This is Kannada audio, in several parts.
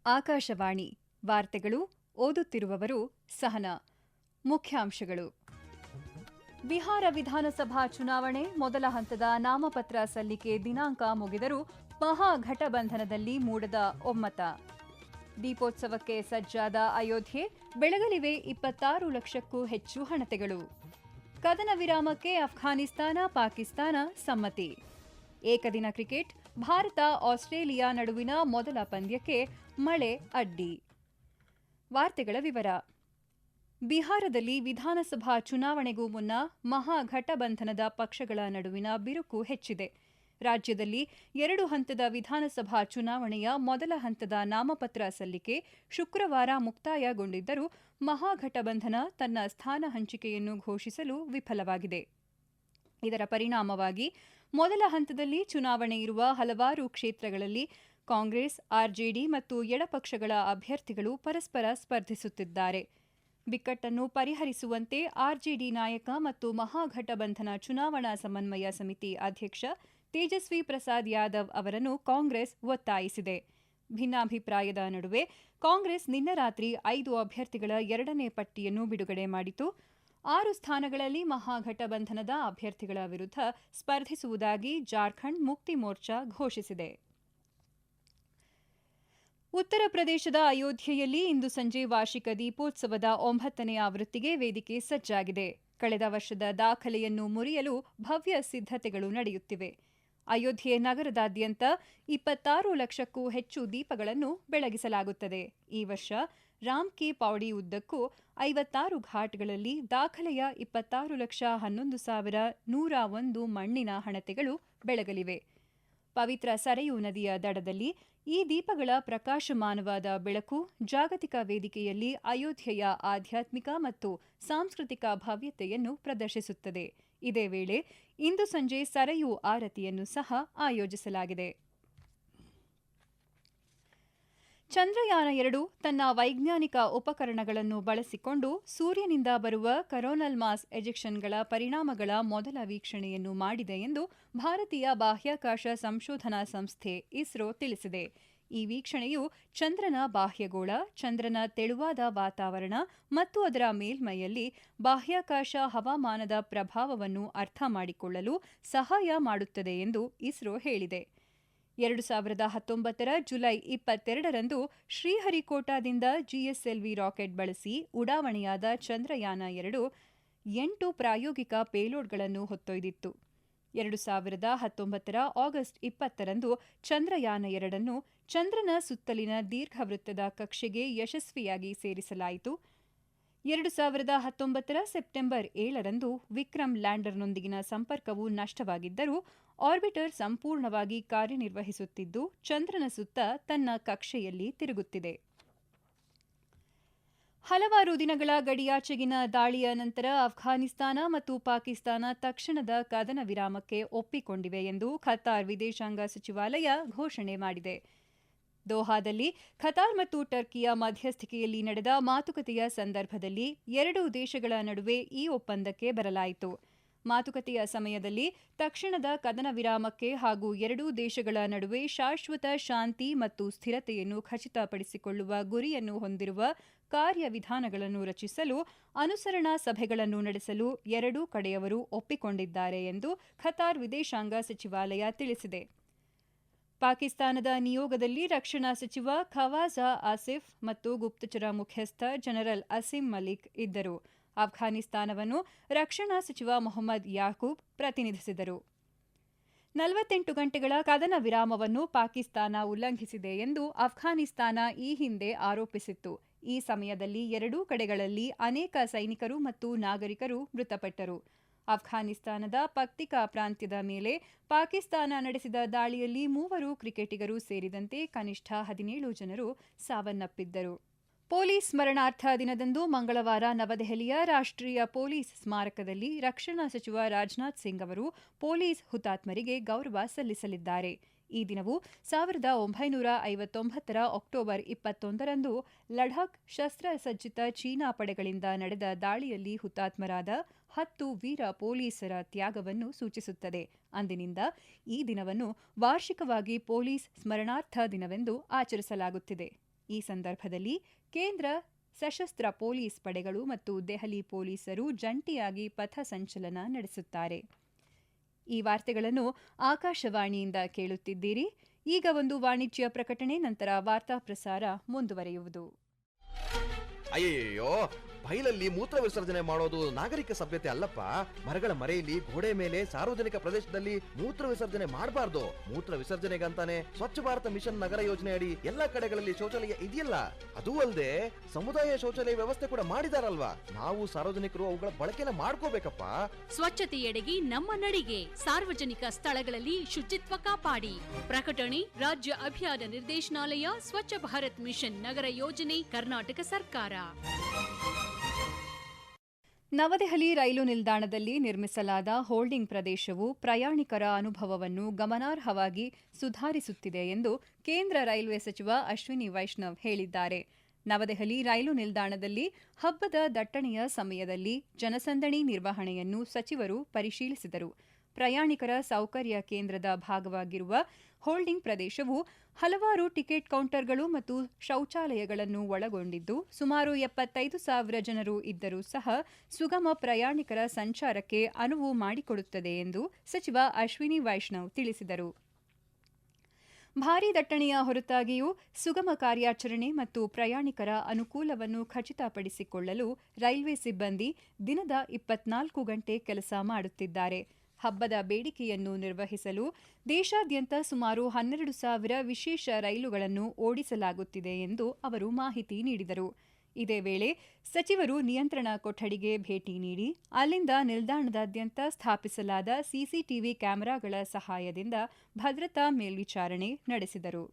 ಆಕಾಶವಾಣಿ ವಾರ್ತೆಗಳು ಓದುತ್ತಿರುವವರು ಸಹನಾ. ಮುಖ್ಯಾಂಶಗಳು. ಬಿಹಾರ ವಿಧಾನಸಭಾ ಚುನಾವಣೆ ಮೊದಲ ಹಂತದ ನಾಮಪತ್ರ ಸಲ್ಲಿಕೆ ದಿನಾಂಕ ಮುಗಿದರೂ ಮಹಾಗಠಬಂಧನದಲ್ಲಿ ಮೂಡದ ಒಮ್ಮತ. ದೀಪೋತ್ಸವಕ್ಕೆ ಸಜ್ಜಾದ ಅಯೋಧ್ಯೆ, ಬೆಳಗಲಿವೆ 26 ಲಕ್ಷಕ್ಕೂ ಹೆಚ್ಚು ಹಣತೆಗಳು. ಕದನ ವಿರಾಮಕ್ಕೆ ಅಫ್ಘಾನಿಸ್ತಾನ, ಪಾಕಿಸ್ತಾನ ಸಮ್ಮತಿ. ಏಕದಿನ ಕ್ರಿಕೆಟ್, ಭಾರತ ಆಸ್ಟ್ರೇಲಿಯಾ ನಡುವಿನ ಮೊದಲ ಪಂದ್ಯಕ್ಕೆ ಮಳೆ ಅಡ್ಡಿ. ವಾರ್ತೆಗಳ ವಿವರ. ಬಿಹಾರದಲ್ಲಿ ವಿಧಾನಸಭಾ ಚುನಾವಣೆಗೂ ಮುನ್ನ ಮಹಾಗಠಬಂಧನದ ಪಕ್ಷಗಳ ನಡುವಿನ ಬಿರುಕು ಹೆಚ್ಚಿದೆ. ರಾಜ್ಯದಲ್ಲಿ 2 ಹಂತದ ವಿಧಾನಸಭಾ ಚುನಾವಣೆಯ ಮೊದಲ ಹಂತದ ನಾಮಪತ್ರ ಸಲ್ಲಿಕೆ ಶುಕ್ರವಾರ ಮುಕ್ತಾಯಗೊಂಡಿದ್ದರೂ ಮಹಾಗಠಬಂಧನ ತನ್ನ ಸ್ಥಾನ ಹಂಚಿಕೆಯನ್ನು ಘೋಷಿಸಲು ವಿಫಲವಾಗಿದೆ. ಇದರ ಪರಿಣಾಮವಾಗಿ ಮೊದಲ ಹಂತದಲ್ಲಿ ಚುನಾವಣೆ ಇರುವ ಹಲವಾರು ಕ್ಷೇತ್ರಗಳಲ್ಲಿ ಕಾಂಗ್ರೆಸ್, ಆರ್ಜೆಡಿ ಮತ್ತು ಎಡಪಕ್ಷಗಳ ಅಭ್ಯರ್ಥಿಗಳು ಪರಸ್ಪರ ಸ್ಪರ್ಧಿಸುತ್ತಿದ್ದಾರೆ. ಬಿಕ್ಕಟ್ಟನ್ನು ಪರಿಹರಿಸುವಂತೆ ಆರ್ಜೆಡಿ ನಾಯಕ ಮತ್ತು ಮಹಾಗಠಬಂಧನ ಚುನಾವಣಾ ಸಮನ್ವಯ ಸಮಿತಿ ಅಧ್ಯಕ್ಷ ತೇಜಸ್ವಿ ಪ್ರಸಾದ್ ಯಾದವ್ ಅವರನ್ನು ಕಾಂಗ್ರೆಸ್ ಒತ್ತಾಯಿಸಿದೆ. ಭಿನ್ನಾಭಿಪ್ರಾಯದ ನಡುವೆ ಕಾಂಗ್ರೆಸ್ ನಿನ್ನೆ ರಾತ್ರಿ 5 ಅಭ್ಯರ್ಥಿಗಳ 2ನೇ ಪಟ್ಟಿಯನ್ನು ಬಿಡುಗಡೆ ಮಾಡಿತು. 6 ಸ್ಥಾನಗಳಲ್ಲಿ ಮಹಾಗಠಬಂಧನದ ಅಭ್ಯರ್ಥಿಗಳ ವಿರುದ್ಧ ಸ್ಪರ್ಧಿಸುವುದಾಗಿ ಜಾರ್ಖಂಡ್ ಮುಕ್ತಿ ಮೋರ್ಚಾ ಘೋಷಿಸಿದೆ. ಉತ್ತರ ಪ್ರದೇಶದ ಅಯೋಧ್ಯೆಯಲ್ಲಿ ಇಂದು ಸಂಜೆ ವಾರ್ಷಿಕ ದೀಪೋತ್ಸವದ 9ನೇ ಆವೃತ್ತಿಗೆ ವೇದಿಕೆ ಸಜ್ಜಾಗಿದೆ. ಕಳೆದ ವರ್ಷದ ದಾಖಲೆಯನ್ನು ಮುರಿಯಲು ಭವ್ಯ ಸಿದ್ಧತೆಗಳು ನಡೆಯುತ್ತಿವೆ. ಅಯೋಧ್ಯೆ ನಗರದಾದ್ಯಂತ 26 ಲಕ್ಷಕ್ಕೂ ಹೆಚ್ಚು ದೀಪಗಳನ್ನು ಬೆಳಗಿಸಲಾಗುತ್ತದೆ. ಈ ವರ್ಷ ರಾಮ್ ಕಿ ಪೌಡಿ ಉದ್ದಕ್ಕೂ 56 ಘಾಟ್ಗಳಲ್ಲಿ ದಾಖಲೆಯ 26,11,101 ಮಣ್ಣಿನ ಹಣತೆಗಳು ಬೆಳಗಲಿವೆ. ಪವಿತ್ರ ಸರಯೂ ನದಿಯ ದಡದಲ್ಲಿ ಈ ದೀಪಗಳ ಪ್ರಕಾಶಮಾನವಾದ ಬೆಳಕು ಜಾಗತಿಕ ವೇದಿಕೆಯಲ್ಲಿ ಅಯೋಧ್ಯೆಯ ಆಧ್ಯಾತ್ಮಿಕ ಮತ್ತು ಸಾಂಸ್ಕೃತಿಕ ಭವ್ಯತೆಯನ್ನು ಪ್ರದರ್ಶಿಸುತ್ತದೆ. ಇದೇ ವೇಳೆ ಇಂದು ಸಂಜೆ ಸರಯೂ ಆರತಿಯನ್ನು ಸಹ ಆಯೋಜಿಸಲಾಗಿದೆ. ಚಂದ್ರಯಾನ 2 ತನ್ನ ವೈಜ್ಞಾನಿಕ ಉಪಕರಣಗಳನ್ನು ಬಳಸಿಕೊಂಡು ಸೂರ್ಯನಿಂದ ಬರುವ ಕರೋನಲ್ ಮಾಸ್ ಎಜೆಕ್ಷನ್ಗಳ ಪರಿಣಾಮಗಳ ಮೊದಲ ವೀಕ್ಷಣೆಯನ್ನು ಮಾಡಿದೆ ಎಂದು ಭಾರತೀಯ ಬಾಹ್ಯಾಕಾಶ ಸಂಶೋಧನಾ ಸಂಸ್ಥೆ ಇಸ್ರೋ ತಿಳಿಸಿದೆ. ಈ ವೀಕ್ಷಣೆಯು ಚಂದ್ರನ ಬಾಹ್ಯಗೋಳ, ಚಂದ್ರನ ತೆಳುವಾದ ವಾತಾವರಣ ಮತ್ತು ಅದರ ಮೇಲ್ಮೈಯಲ್ಲಿ ಬಾಹ್ಯಾಕಾಶ ಹವಾಮಾನದ ಪ್ರಭಾವವನ್ನು ಅರ್ಥ ಮಾಡಿಕೊಳ್ಳಲು ಸಹಾಯ ಮಾಡುತ್ತದೆ ಎಂದು ಇಸ್ರೋ ಹೇಳಿದೆ. 2019 ಜುಲೈ 22ರಂದು ಶ್ರೀಹರಿಕೋಟಾದಿಂದ ಜಿಎಸ್ಎಲ್ವಿ ರಾಕೆಟ್ ಬಳಸಿ ಉಡಾವಣೆಯಾದ ಚಂದ್ರಯಾನ 2 8 ಪ್ರಾಯೋಗಿಕ ಪೇಲೋಡ್ಗಳನ್ನು ಹೊತ್ತೊಯ್ದಿತ್ತು. 2019 ಆಗಸ್ಟ್ 20ರಂದು ಚಂದ್ರಯಾನ 2 ಚಂದ್ರನ ಸುತ್ತಲಿನ ದೀರ್ಘವೃತ್ತದ ಕಕ್ಷೆಗೆ ಯಶಸ್ವಿಯಾಗಿ ಸೇರಿಸಲಾಯಿತು. 2019 ಸೆಪ್ಟೆಂಬರ್ 7ರಂದು ವಿಕ್ರಮ್ ಲ್ಯಾಂಡರ್ನೊಂದಿಗಿನ ಸಂಪರ್ಕವು ನಷ್ಟವಾಗಿದ್ದರೂ ಆರ್ಬಿಟರ್ ಸಂಪೂರ್ಣವಾಗಿ ಕಾರ್ಯನಿರ್ವಹಿಸುತ್ತಿದ್ದು ಚಂದ್ರನ ಸುತ್ತ ತನ್ನ ಕಕ್ಷೆಯಲ್ಲಿ ತಿರುಗುತ್ತಿದೆ. ಹಲವಾರು ದಿನಗಳ ಗಡಿಯಾಚೆಗಿನ ದಾಳಿಯ ನಂತರ ಅಫ್ಘಾನಿಸ್ತಾನ ಮತ್ತು ಪಾಕಿಸ್ತಾನ ತಕ್ಷಣದ ಕದನ ವಿರಾಮಕ್ಕೆ ಒಪ್ಪಿಕೊಂಡಿವೆ ಎಂದು ಖತಾರ್ ವಿದೇಶಾಂಗ ಸಚಿವಾಲಯ ಘೋಷಣೆ ಮಾಡಿದೆ. ದೋಹಾದಲ್ಲಿ ಖತಾರ್ ಮತ್ತು ಟರ್ಕಿಯ ಮಧ್ಯಸ್ಥಿಕೆಯಲ್ಲಿ ನಡೆದ ಮಾತುಕತೆಯ ಸಂದರ್ಭದಲ್ಲಿ 2 ದೇಶಗಳ ನಡುವೆ ಈ ಒಪ್ಪಂದಕ್ಕೆ ಬರಲಾಯಿತು. ಮಾತುಕತೆಯ ಸಮಯದಲ್ಲಿ ತಕ್ಷಣದ ಕದನ ವಿರಾಮಕ್ಕೆ ಹಾಗೂ 2 ದೇಶಗಳ ನಡುವೆ ಶಾಶ್ವತ ಶಾಂತಿ ಮತ್ತು ಸ್ಥಿರತೆಯನ್ನು ಖಚಿತಪಡಿಸಿಕೊಳ್ಳುವ ಗುರಿಯನ್ನು ಹೊಂದಿರುವ ಕಾರ್ಯವಿಧಾನಗಳನ್ನು ರಚಿಸಲು ಅನುಸರಣಾ ಸಭೆಗಳನ್ನು ನಡೆಸಲು 2 ಕಡೆಯವರು ಒಪ್ಪಿಕೊಂಡಿದ್ದಾರೆ ಎಂದು ಖತಾರ್ ವಿದೇಶಾಂಗ ಸಚಿವಾಲಯ ತಿಳಿಸಿದೆ. ಪಾಕಿಸ್ತಾನದ ನಿಯೋಗದಲ್ಲಿ ರಕ್ಷಣಾ ಸಚಿವ ಖವಾಜಾ ಆಸಿಫ್ ಮತ್ತು ಗುಪ್ತಚರ ಮುಖ್ಯಸ್ಥ ಜನರಲ್ ಅಸಿಂ ಮಲಿಕ್ ಇದ್ದರು. ಅಫ್ಘಾನಿಸ್ತಾನವನ್ನು ರಕ್ಷಣಾ ಸಚಿವ ಮೊಹಮ್ಮದ್ ಯಾಕೂಬ್ ಪ್ರತಿನಿಧಿಸಿದರು. 48 ಗಂಟೆಗಳ ಕದನ ವಿರಾಮವನ್ನು ಪಾಕಿಸ್ತಾನ ಉಲ್ಲಂಘಿಸಿದೆ ಎಂದು ಅಫ್ಘಾನಿಸ್ತಾನ ಈ ಹಿಂದೆ ಆರೋಪಿಸಿತ್ತು. ಈ ಸಮಯದಲ್ಲಿ 2 ಕಡೆಗಳಲ್ಲಿ ಅನೇಕ ಸೈನಿಕರು ಮತ್ತು ನಾಗರಿಕರು ಮೃತಪಟ್ಟರು. ಅಫ್ಘಾನಿಸ್ತಾನದ ಪಕ್ತಿಕಾ ಪ್ರಾಂತ್ಯದ ಮೇಲೆ ಪಾಕಿಸ್ತಾನ ನಡೆಸಿದ ದಾಳಿಯಲ್ಲಿ 3 ಕ್ರಿಕೆಟಿಗರು ಸೇರಿದಂತೆ ಕನಿಷ್ಠ 17 ಜನರು ಸಾವನ್ನಪ್ಪಿದ್ದರು. ಪೊಲೀಸ್ ಸ್ಮರಣಾರ್ಥ ದಿನದಂದು ಮಂಗಳವಾರ ನವದೆಹಲಿಯ ರಾಷ್ಟ್ರೀಯ ಪೊಲೀಸ್ ಸ್ಮಾರಕದಲ್ಲಿ ರಕ್ಷಣಾ ಸಚಿವ ರಾಜನಾಥ್ ಸಿಂಗ್ ಅವರು ಪೊಲೀಸ್ ಹುತಾತ್ಮರಿಗೆ ಗೌರವ ಸಲ್ಲಿಸಲಿದ್ದಾರೆ. ಈ ದಿನವು 1959 ಅಕ್ಟೋಬರ್ 21ರಂದು ಲಡಾಖ್ ಶಸ್ತ್ರಸಜ್ಜಿತ ಚೀನಾ ಪಡೆಗಳಿಂದ ನಡೆದ ದಾಳಿಯಲ್ಲಿ ಹುತಾತ್ಮರಾದ 10 ವೀರ ಪೊಲೀಸರ ತ್ಯಾಗವನ್ನು ಸೂಚಿಸುತ್ತದೆ. ಅಂದಿನಿಂದ ಈ ದಿನವನ್ನು ವಾರ್ಷಿಕವಾಗಿ ಪೊಲೀಸ್ ಸ್ಮರಣಾರ್ಥ ದಿನವೆಂದು ಆಚರಿಸಲಾಗುತ್ತಿದೆ. ಈ ಸಂದರ್ಭದಲ್ಲಿ ಕೇಂದ್ರ ಸಶಸ್ತ್ರ ಪೊಲೀಸ್ ಪಡೆಗಳು ಮತ್ತು ದೆಹಲಿ ಪೊಲೀಸರು ಜಂಟಿಯಾಗಿ ಪಥ ಸಂಚಲನ ನಡೆಸುತ್ತಾರೆ. ಈ ವಾರ್ತೆಗಳನ್ನು ಆಕಾಶವಾಣಿಯಿಂದ ಕೇಳುತ್ತಿದ್ದೀರಿ. ಈಗ ಒಂದು ವಾಣಿಜ್ಯ ಪ್ರಕಟಣೆ, ನಂತರ ವಾರ್ತಾ ಪ್ರಸಾರ ಮುಂದುವರಿಯುವುದು. ಅಯ್ಯಯ್ಯೋ, ಬೈಲಲ್ಲಿ ಮೂತ್ರ ವಿಸರ್ಜನೆ ಮಾಡೋದು ನಾಗರಿಕ ಸಭ್ಯತೆ ಅಲ್ಲಪ್ಪ. ಮರಗಳ ಮರೆಯಲ್ಲಿ, ಗೋಡೆ ಮೇಲೆ, ಸಾರ್ವಜನಿಕ ಪ್ರದೇಶದಲ್ಲಿ ಮೂತ್ರ ವಿಸರ್ಜನೆ ಮಾಡಬಾರ್ದು. ಮೂತ್ರ ವಿಸರ್ಜನೆಗಂತಾನೆ ಸ್ವಚ್ಛ ಭಾರತ ಮಿಷನ್ ನಗರ ಯೋಜನೆ ಅಡಿ ಎಲ್ಲಾ ಕಡೆಗಳಲ್ಲಿ ಶೌಚಾಲಯ ಇದೆಯಲ್ಲ. ಅದೂ ಅಲ್ಲದೆ ಸಮುದಾಯ ಶೌಚಾಲಯ ವ್ಯವಸ್ಥೆ ಕೂಡ ಮಾಡಿದಾರಲ್ವಾ. ನಾವು ಸಾರ್ವಜನಿಕರು ಅವುಗಳ ಬಳಕೆನ ಮಾಡ್ಕೋಬೇಕಪ್ಪ. ಸ್ವಚ್ಛತೆಯೆಡೆಗೆ ನಮ್ಮ ನಡಿಗೆ. ಸಾರ್ವಜನಿಕ ಸ್ಥಳಗಳಲ್ಲಿ ಶುಚಿತ್ವ ಕಾಪಾಡಿ. ಪ್ರಕಟಣೆ ರಾಜ್ಯ ಅಭಿಯಾನ ನಿರ್ದೇಶನಾಲಯ, ಸ್ವಚ್ಛ ಭಾರತ್ ಮಿಷನ್ ನಗರ ಯೋಜನೆ, ಕರ್ನಾಟಕ ಸರ್ಕಾರ. ನವದೆಹಲಿ ರೈಲು ನಿಲ್ದಾಣದಲ್ಲಿ ನಿರ್ಮಿಸಲಾದ ಹೋಲ್ಡಿಂಗ್ ಪ್ರದೇಶವು ಪ್ರಯಾಣಿಕರ ಅನುಭವವನ್ನು ಗಮನಾರ್ಹವಾಗಿ ಸುಧಾರಿಸುತ್ತಿದೆ ಎಂದು ಕೇಂದ್ರ ರೈಲ್ವೆ ಸಚಿವ ಅಶ್ವಿನಿ ವೈಷ್ಣವ್ ಹೇಳಿದ್ದಾರೆ. ನವದೆಹಲಿ ರೈಲು ನಿಲ್ದಾಣದಲ್ಲಿ ಹಬ್ಬದ ದಟ್ಟಣೆಯ ಸಮಯದಲ್ಲಿ ಜನಸಂದಣಿ ನಿರ್ವಹಣೆಯನ್ನು ಸಚಿವರು ಪರಿಶೀಲಿಸಿದರು. ಪ್ರಯಾಣಿಕರ ಸೌಕರ್ಯ ಕೇಂದ್ರದ ಭಾಗವಾಗಿರುವ ಹೋಲ್ಡಿಂಗ್ ಪ್ರದೇಶವು ಹಲವಾರು ಟಿಕೆಟ್ ಕೌಂಟರ್ಗಳು ಮತ್ತು ಶೌಚಾಲಯಗಳನ್ನು ಒಳಗೊಂಡಿದ್ದು, ಸುಮಾರು 75,000 ಜನರು ಇದ್ದರೂ ಸಹ ಸುಗಮ ಪ್ರಯಾಣಿಕರ ಸಂಚಾರಕ್ಕೆ ಅನುವು ಮಾಡಿಕೊಡುತ್ತದೆ ಎಂದು ಸಚಿವ ಅಶ್ವಿನಿ ವೈಷ್ಣವ್ ತಿಳಿಸಿದರು. ಭಾರೀ ದಟ್ಟಣೆಯ ಹೊರತಾಗಿಯೂ ಸುಗಮ ಕಾರ್ಯಾಚರಣೆ ಮತ್ತು ಪ್ರಯಾಣಿಕರ ಅನುಕೂಲವನ್ನು ಖಚಿತಪಡಿಸಿಕೊಳ್ಳಲು ರೈಲ್ವೆ ಸಿಬ್ಬಂದಿ ದಿನದ 24 ಗಂಟೆ ಕೆಲಸ ಮಾಡುತ್ತಿದ್ದಾರೆ. ಹಬ್ಬದ ಬೇಡಿಕೆಯನ್ನು ನಿರ್ವಹಿಸಲು ದೇಶಾದ್ಯಂತ ಸುಮಾರು 12,000 ವಿಶೇಷ ರೈಲುಗಳನ್ನು ಓಡಿಸಲಾಗುತ್ತಿದೆ ಎಂದು ಅವರು ಮಾಹಿತಿ ನೀಡಿದರು. ಇದೇ ವೇಳೆ ಸಚಿವರು ನಿಯಂತ್ರಣ ಕೊಠಡಿಗೆ ಭೇಟಿ ನೀಡಿ ಅಲ್ಲಿಂದ ನಿಲ್ದಾಣದಾದ್ಯಂತ ಸ್ಥಾಪಿಸಲಾದ ಸಿಸಿಟಿವಿ ಕ್ಯಾಮೆರಾಗಳ ಸಹಾಯದಿಂದ ಭದ್ರತಾ ಮೇಲ್ವಿಚಾರಣೆ ನಡೆಸಿದರು.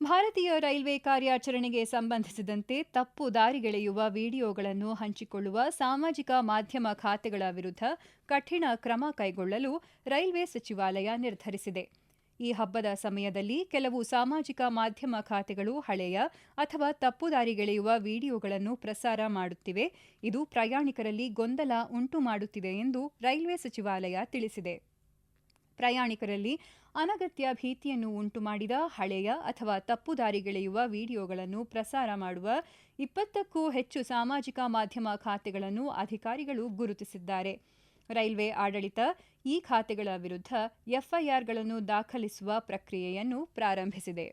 ಭಾರತೀಯ ರೈಲ್ವೆ ಕಾರ್ಯಾಚರಣೆಗೆ ಸಂಬಂಧಿಸಿದಂತೆ ತಪ್ಪು ದಾರಿಗೆಳೆಯುವ ವಿಡಿಯೋಗಳನ್ನು ಹಂಚಿಕೊಳ್ಳುವ ಸಾಮಾಜಿಕ ಮಾಧ್ಯಮ ಖಾತೆಗಳ ವಿರುದ್ಧ ಕಠಿಣ ಕ್ರಮ ಕೈಗೊಳ್ಳಲು ರೈಲ್ವೆ ಸಚಿವಾಲಯ ನಿರ್ಧರಿಸಿದೆ. ಈ ಹಬ್ಬದ ಸಮಯದಲ್ಲಿ ಕೆಲವು ಸಾಮಾಜಿಕ ಮಾಧ್ಯಮ ಖಾತೆಗಳು ಹಳೆಯ ಅಥವಾ ತಪ್ಪು ದಾರಿಗೆಳೆಯುವ ವಿಡಿಯೋಗಳನ್ನು ಪ್ರಸಾರ ಮಾಡುತ್ತಿವೆ. ಇದು ಪ್ರಯಾಣಿಕರಲ್ಲಿ ಗೊಂದಲ ಉಂಟು ಮಾಡುತ್ತಿದೆ ಎಂದು ರೈಲ್ವೆ ಸಚಿವಾಲಯ ತಿಳಿಸಿದೆ. ಪ್ರಯಾಣಿಕರಲ್ಲಿ ಅನಗತ್ಯ ಭೀತಿಯನ್ನು ಉಂಟುಮಾಡಿದ ಹಳೆಯ ಅಥವಾ ತಪ್ಪು ದಾರಿಗೆಳೆಯುವ ವಿಡಿಯೋಗಳನ್ನು ಪ್ರಸಾರ ಮಾಡುವ 20ಕ್ಕೂ ಹೆಚ್ಚು ಸಾಮಾಜಿಕ ಮಾಧ್ಯಮ ಖಾತೆಗಳನ್ನು ಅಧಿಕಾರಿಗಳು ಗುರುತಿಸಿದ್ದಾರೆ. ರೈಲ್ವೆ ಆಡಳಿತ ಈ ಖಾತೆಗಳ ವಿರುದ್ಧ ಎಫ್ಐಆರ್ಗಳನ್ನು ದಾಖಲಿಸುವ ಪ್ರಕ್ರಿಯೆಯನ್ನು ಪ್ರಾರಂಭಿಸಿದೆ.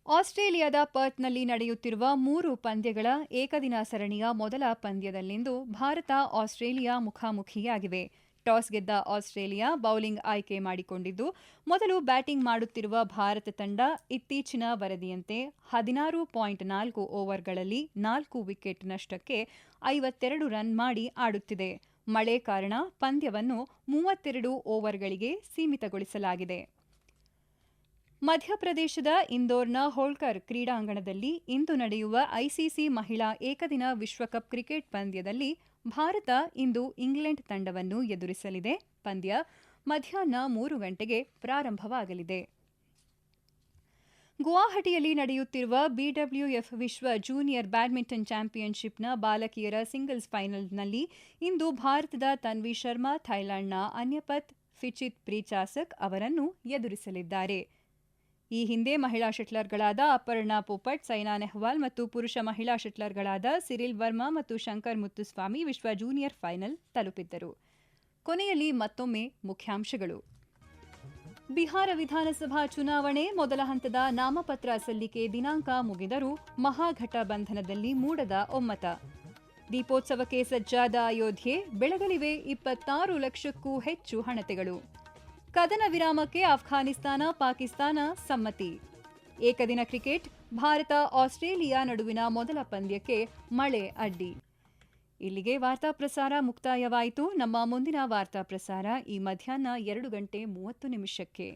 ಆಸ್ಟ್ರೇಲಿಯಾದ ಪರ್ತ್ನಲ್ಲಿ ನಡೆಯುತ್ತಿರುವ 3 ಪಂದ್ಯಗಳ ಏಕದಿನ ಸರಣಿಯ ಮೊದಲ ಪಂದ್ಯದಲ್ಲಿಂದು ಭಾರತ ಆಸ್ಟ್ರೇಲಿಯಾ ಮುಖಾಮುಖಿಯಾಗಿವೆ. ಟಾಸ್ ಗೆದ್ದ ಆಸ್ಟ್ರೇಲಿಯಾ ಬೌಲಿಂಗ್ ಆಯ್ಕೆ ಮಾಡಿಕೊಂಡಿದ್ದು, ಮೊದಲು ಬ್ಯಾಟಿಂಗ್ ಮಾಡುತ್ತಿರುವ ಭಾರತ ತಂಡ ಇತ್ತೀಚಿನ ವರದಿಯಂತೆ 16.4 ಓವರ್ಗಳಲ್ಲಿ 4 ವಿಕೆಟ್ ನಷ್ಟಕ್ಕೆ 52 ರನ್ ಮಾಡಿ ಆಡುತ್ತಿದೆ. ಮಳೆ ಕಾರಣ ಪಂದ್ಯವನ್ನು 32 ಓವರ್ಗಳಿಗೆ ಸೀಮಿತಗೊಳಿಸಲಾಗಿದೆ. ಮಧ್ಯಪ್ರದೇಶದ ಇಂದೋರ್ನ ಹೋಳ್ಕರ್ ಕ್ರೀಡಾಂಗಣದಲ್ಲಿ ಇಂದು ನಡೆಯುವ ಐಸಿಸಿ ಮಹಿಳಾ ಏಕದಿನ ವಿಶ್ವಕಪ್ ಕ್ರಿಕೆಟ್ ಪಂದ್ಯದಲ್ಲಿ ಭಾರತ ಇಂದು ಇಂಗ್ಲೆಂಡ್ ತಂಡವನ್ನು ಎದುರಿಸಲಿದೆ. ಪಂದ್ಯ ಮಧ್ಯಾಹ್ನ 3 ಗಂಟೆಗೆ ಪ್ರಾರಂಭವಾಗಲಿದೆ. ಗುವಾಹಟಿಯಲ್ಲಿ ನಡೆಯುತ್ತಿರುವ ಬಿಡಬ್ಲ್ಯೂಎಫ್ ವಿಶ್ವ ಜೂನಿಯರ್ ಬ್ಯಾಡ್ಮಿಂಟನ್ ಚಾಂಪಿಯನ್ಶಿಪ್ನ ಬಾಲಕಿಯರ ಸಿಂಗಲ್ಸ್ ಫೈನಲ್ನಲ್ಲಿ ಇಂದು ಭಾರತದ ತನ್ವಿ ಶರ್ಮಾ ಥೈಲ್ಯಾಂಡ್ನ ಅನ್ಯಪತ್ ಫಿಚಿತ್ ಪ್ರೀಚಾಸಕ್ ಅವರನ್ನು ಎದುರಿಸಲಿದ್ದಾರೆ. ಈ ಹಿಂದೆ ಮಹಿಳಾ ಶಟ್ಲರ್ಗಳಾದ ಅಪರ್ಣಾ ಪೋಪಟ್, ಸೈನಾ ನೆಹ್ವಾಲ್ ಮತ್ತು ಪುರುಷ ಮಹಿಳಾ ಶಟ್ಲರ್ಗಳಾದ ಸಿರಿಲ್ ವರ್ಮಾ ಮತ್ತು ಶಂಕರ್ ಮುತ್ತುಸ್ವಾಮಿ ವಿಶ್ವ ಜೂನಿಯರ್ ಫೈನಲ್ ತಲುಪಿದ್ದರು. ಕೊನೆಯಲ್ಲಿ ಮತ್ತೊಮ್ಮೆ ಮುಖ್ಯಾಂಶಗಳು. ಬಿಹಾರ ವಿಧಾನಸಭಾ ಚುನಾವಣೆ ಮೊದಲ ಹಂತದ ನಾಮಪತ್ರ ಸಲ್ಲಿಕೆ ದಿನಾಂಕ ಮುಗಿದರೂ ಮಹಾಗಠಬಂಧನದಲ್ಲಿ ಮೂಡದ ಒಮ್ಮತ. ದೀಪೋತ್ಸವಕ್ಕೆ ಸಜ್ಜಾದ ಅಯೋಧ್ಯೆ, ಬೆಳಗಲಿವೆ 26 ಲಕ್ಷಕ್ಕೂ ಹೆಚ್ಚು ಹಣತೆಗಳು. ಕದನ ವಿರಾಮಕ್ಕೆ ಅಫ್ಘಾನಿಸ್ತಾನ, ಪಾಕಿಸ್ತಾನ ಸಮ್ಮತಿ. ಏಕದಿನ ಕ್ರಿಕೆಟ್, ಭಾರತ ಆಸ್ಟ್ರೇಲಿಯಾ ನಡುವಿನ ಮೊದಲ ಪಂದ್ಯಕ್ಕೆ ಮಳೆ ಅಡ್ಡಿ. ಇಲ್ಲಿಗೆ ವಾರ್ತಾ ಪ್ರಸಾರ ಮುಕ್ತಾಯವಾಯಿತು. ನಮ್ಮ ಮುಂದಿನ ವಾರ್ತಾ ಪ್ರಸಾರ ಈ ಮಧ್ಯಾಹ್ನ 2:30 ನಿಮಿಷಕ್ಕೆ.